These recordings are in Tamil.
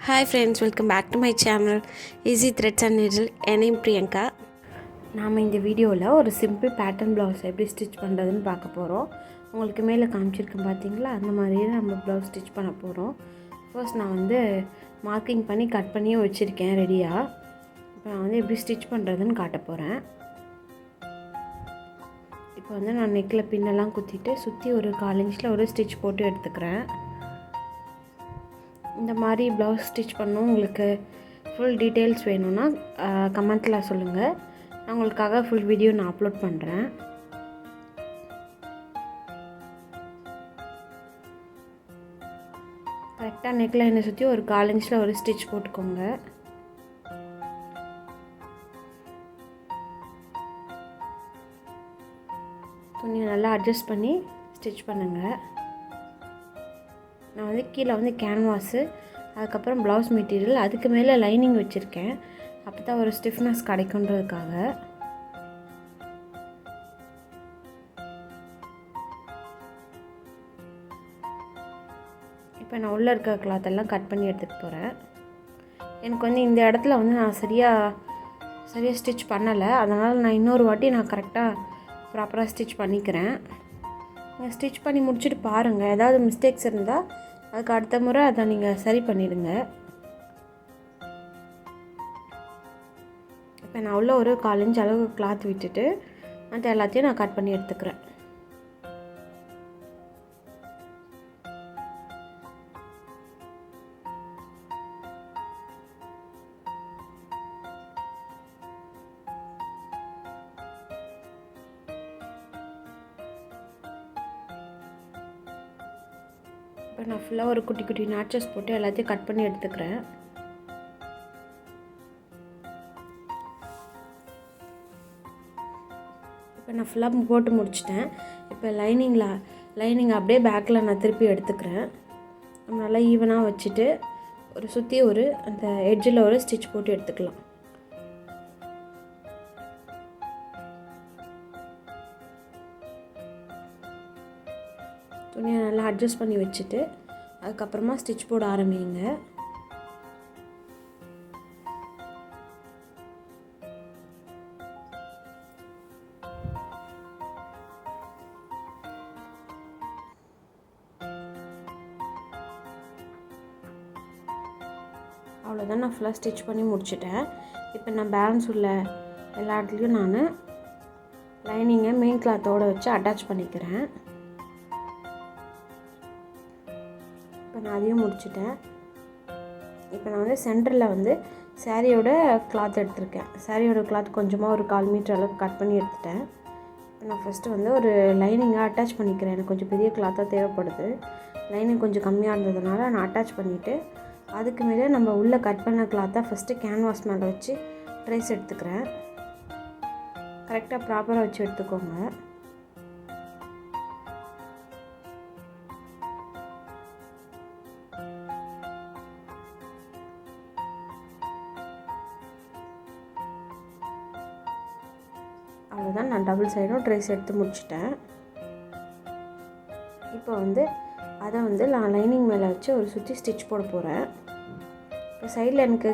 Hi friends, welcome back to my channel Easy Threads and Needle. My name is Priyanka. நாம் இந்த வீடியோவில் ஒரு சிம்பிள் பேட்டர்ன் ப்ளவுஸ் எப்படி ஸ்டிச் பண்ணுறதுன்னு பார்க்க போகிறோம். உங்களுக்கு மேலே காமிச்சிருக்கேன் பார்த்தீங்களா, அந்த மாதிரியே நம்ம ப்ளவுஸ் ஸ்டிச் பண்ண போகிறோம். ஃபர்ஸ்ட் நான் மார்க்கிங் பண்ணி கட் பண்ணியும் வச்சுருக்கேன் ரெடியாக. இப்போ நான் எப்படி ஸ்டிச் பண்ணுறதுன்னு காட்ட போகிறேன். இப்போ நான் நெக்கில் பின்னெல்லாம் குத்திட்டு சுற்றி ஒரு 1/4 இன்ச்சில் ஒரு ஸ்டிச் போட்டு எடுத்துக்கிறேன். இந்த மாதிரி ப்ளவுஸ் ஸ்டிச் பண்ணணும். உங்களுக்கு ஃபுல் டீட்டெயில்ஸ் வேணும்னா கமெண்ட்டில் சொல்லுங்கள். நான் உங்களுக்காக ஃபுல் வீடியோ நான் அப்லோட் பண்ணுறேன். கரெக்டாக நெக் லைனை சுற்றி ஒரு 1/4 இன்ச்சில் ஒரு ஸ்டிச் போட்டுக்கோங்க. துணியை நல்லா அட்ஜஸ்ட் பண்ணி ஸ்டிச் பண்ணுங்கள். நான் கீழே கேன்வாஸு, அதுக்கப்புறம் ப்ளவுஸ் மெட்டீரியல், அதுக்கு மேலே லைனிங் வச்சுருக்கேன். அப்போ தான் ஒரு ஸ்டிஃப்னஸ் கிடைக்குன்றதுக்காக. இப்போ நான் உள்ளே இருக்க கிளாத்தெல்லாம் கட் பண்ணி எடுத்துகிட்டு போகிறேன். எனக்கு இந்த இடத்துல நான் சரியாக ஸ்டிச் பண்ணலை. அதனால் நான் இன்னொரு வாட்டி நான் கரெக்டாக ப்ராப்பராக ஸ்டிச் பண்ணிக்கிறேன். நீங்கள் ஸ்டிச் பண்ணி முடிச்சுட்டு பாருங்கள். ஏதாவது மிஸ்டேக்ஸ் இருந்தால் அதுக்கு அடுத்த முறை அதை நீங்கள் சரி பண்ணிவிடுங்க. இப்போ நான் உள்ள ஒரு 1/4 இன்ச் அளவு கிளாத் விட்டுட்டு மற்ற எல்லாத்தையும் நான் கட் பண்ணி எடுத்துக்கிறேன். இப்போ நான் ஃபுல்லாக ஒரு குட்டி குட்டி நாட்சஸ் போட்டு எல்லாத்தையும் கட் பண்ணி எடுத்துக்கிறேன். இப்போ நான் ஃபுல்லாக போட்டு முடிச்சிட்டேன். இப்போ லைனிங் அப்படியே பேக்கில் நான் திருப்பி எடுத்துக்கிறேன். நம்ம நல்லா ஈவனாக வச்சுட்டு சுற்றி அந்த எட்ஜில் ஒரு ஸ்டிச் போட்டு எடுத்துக்கலாம். துணியை நல்லா அட்ஜஸ்ட் பண்ணி வச்சுட்டு அதுக்கப்புறமா ஸ்டிச் போட ஆரம்பிங்க. அவ்வளோதான், நான் ஃபுல்லாக ஸ்டிச் பண்ணி முடிச்சிட்டேன். இப்போ நான் பேலன்ஸ் உள்ள எல்லா இடத்துலையும் நான் லைனிங்கை மெயின் கிளாத்தோடு வச்சு அட்டாச் பண்ணிக்கிறேன். இப்போ நான் அதையும் முடிச்சிட்டேன். இப்போ நான் சென்டரில் சாரியோட கிளாத் எடுத்திருக்கேன். சாரியோட கிளாத் கொஞ்சமாக ஒரு 1/4 மீட்டர் அளவுக்கு கட் பண்ணி எடுத்துட்டேன். இப்போ நான் ஃபஸ்ட்டு ஒரு லைனிங்காக அட்டாச் பண்ணிக்கிறேன். எனக்கு கொஞ்சம் பெரிய கிளாத்தாக தேவைப்படுது. லைனிங் கொஞ்சம் கம்மியாக இருந்ததுனால நான் அட்டாச் பண்ணிவிட்டு அதுக்கு மேலே நம்ம உள்ளே கட் பண்ண கிளாத்தை ஃபஸ்ட்டு கேன்வாஸ் மேலே வச்சு ட்ரேஸ் எடுத்துக்கிறேன். கரெக்டாக ப்ராப்பராக வச்சு எடுத்துக்கோங்க. அவ்வளோதான், நான் டபுள் சைடும் ட்ரேஸ் எடுத்து முடிச்சிட்டேன். இப்போ அதை நான் லைனிங் மேலே வச்சு ஒரு சுற்றி ஸ்டிச் போட போகிறேன். இப்போ சைடில் எனக்கு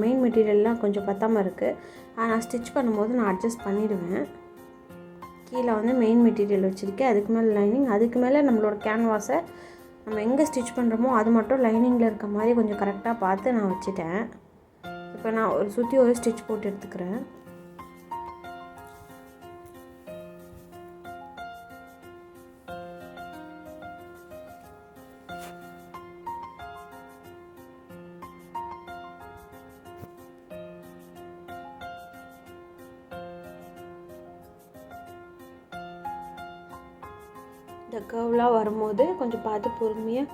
மெயின் மெட்டீரியல்லாம் கொஞ்சம் பத்தாமல் இருக்குது. நான் ஸ்டிச் பண்ணும்போது நான் அட்ஜஸ்ட் பண்ணிவிடுவேன். கீழே மெயின் மெட்டீரியல் வச்சுருக்கேன், அதுக்கு மேலே லைனிங், அதுக்கு மேலே நம்மளோட கேன்வாஸை நம்ம எங்கே ஸ்டிச் பண்ணுறோமோ அது மட்டும் லைனிங்கில் இருக்க மாதிரி கொஞ்சம் கரெக்டாக பார்த்து நான் வச்சுட்டேன். இப்போ நான் சுற்றி ஒரு ஸ்டிச் போட்டு எடுத்துக்கிறேன். இந்த கர்வ்லாம் வரும்போது கொஞ்சம் பார்த்து பொறுமையாக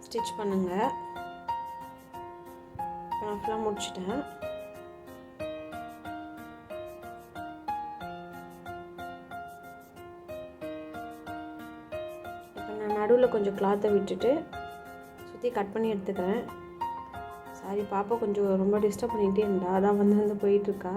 ஸ்டிச் பண்ணுங்கள். நான் ஃபுல்லாக முடிச்சிட்டேன். இப்போ நான் நடுவில் கொஞ்சம் கிளாத்தை விட்டுட்டு சுற்றி கட் பண்ணி எடுத்துக்கிறேன். சாரி, பாப்பா கொஞ்சம் ரொம்ப டிஸ்டர்ப் பண்ணிகிட்டே இருந்தா, அதான் போயிட்டுருக்கா.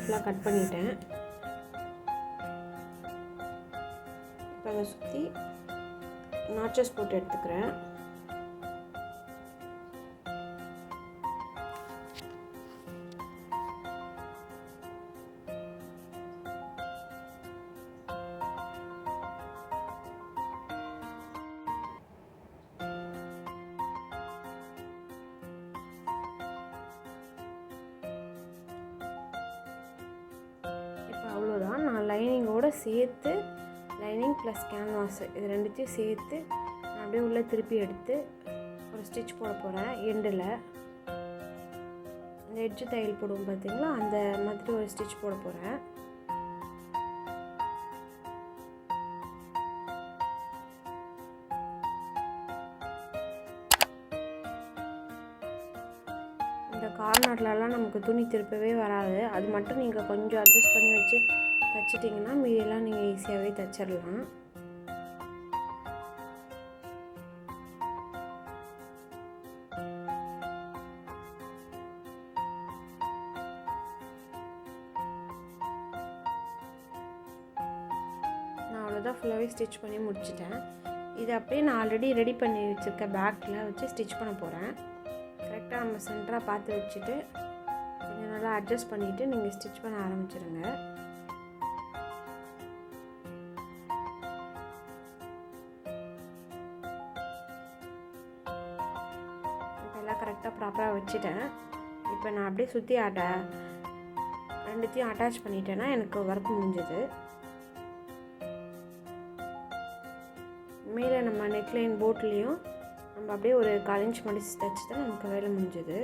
ஃபுல்லாக கட் பண்ணிட்டேன். இப்போ அதை சுற்றி நாச்சஸ் போட்டு எடுத்துக்கிறேன். அவ்வளோதான். நான் லைனிங்கோடு சேர்த்து லைனிங் ப்ளஸ் கேன்வாஸ் இது ரெண்டுத்தையும் சேர்த்து நான் அப்படியே உள்ளே திருப்பி எடுத்து ஒரு ஸ்டிச் போட போகிறேன். எண்டில் இந்த எட்ஜு தையல் போடுவோம் பார்த்தீங்களா, அந்த மாதிரி ஒரு ஸ்டிச் போட போகிறேன். இந்த கார்னர்லலாம் நமக்கு துணி திருப்பவே வராது. அது மட்டும் நீங்கள் கொஞ்சம் அட்ஜஸ்ட் பண்ணி வச்சு தைச்சிட்டிங்கன்னா மீதியெல்லாம் நீங்கள் ஈஸியாகவே தைச்சிடலாம். நான் அவ்வளோதான் ஃபுல்லாகவே ஸ்டிச் பண்ணி முடிச்சிட்டேன். இது அப்படியே நான் ஆல்ரெடி ரெடி பண்ணி வச்சுருக்க பேக்கில் வச்சு ஸ்டிச் பண்ண போகிறேன். கரெக்டாக நம்ம சென்டராக பார்த்து வச்சுட்டு கொஞ்சம் நல்லா அட்ஜஸ்ட் பண்ணிவிட்டு நீங்கள் ஸ்டிச் பண்ண ஆரம்பிச்சிடுங்க. இப்போ எல்லாம் கரெக்டாக ப்ராப்பராக வச்சுட்டேன். இப்போ நான் அப்படியே சுற்றி ரெண்டுத்தையும் அட்டாச் பண்ணிட்டேன்னா எனக்கு ஒர்க் முடிஞ்சது. மேலே நம்ம நெக்லைன் போட்லேயும் நம்ம அப்படியே ஒரு 1/4 இன்ச் மடிச்சு தைச்சி தான் நமக்கு வேலை முடிஞ்சது.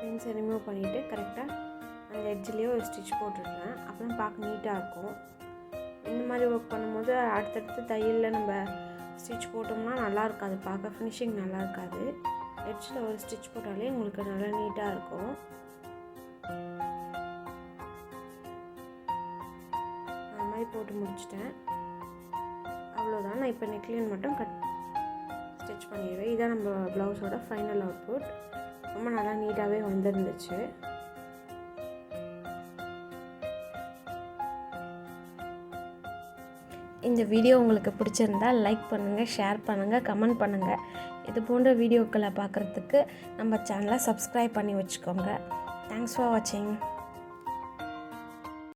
பின்ஸை ரிமூவ் பண்ணிவிட்டு கரெக்டாக அந்த எட்ஜ்லேயே ஒரு ஸ்டிச் போட்டுடுறேன். அப்புறம் பார்க்க நீட்டாக இருக்கும். இந்த மாதிரி ஒர்க் பண்ணும்போது அடுத்தடுத்து தையலில் நம்ம ஸ்டிச் போட்டோம்னா நல்லா இருக்காது, பார்க்க ஃபினிஷிங் நல்லா இருக்காது. எட்ஜில் ஒரு ஸ்டிச் போட்டாலே உங்களுக்கு நல்லா நீட்டாக இருக்கும். அந்த மாதிரி போட்டு முடிச்சிட்டேன். அவ்வளோதான். நான் இப்போ நெக்லைன் மட்டும் ஸ்டிச் பண்ணிடுவேன். இதுதான் நம்ம ப்ளவுஸோட ஃபைனல் அவுட்புட். ரொம்ப நல்லா நீட்டாகவே வந்துருந்துச்சு. இந்த வீடியோ உங்களுக்கு பிடிச்சிருந்தால் லைக் பண்ணுங்கள், ஷேர் பண்ணுங்கள், கமெண்ட் பண்ணுங்கள். இது போன்ற வீடியோக்களை பார்க்குறதுக்கு நம்ம சேனலை சப்ஸ்கிரைப் பண்ணி வச்சுக்கோங்க. தேங்க்ஸ் ஃபார் வாட்சிங்.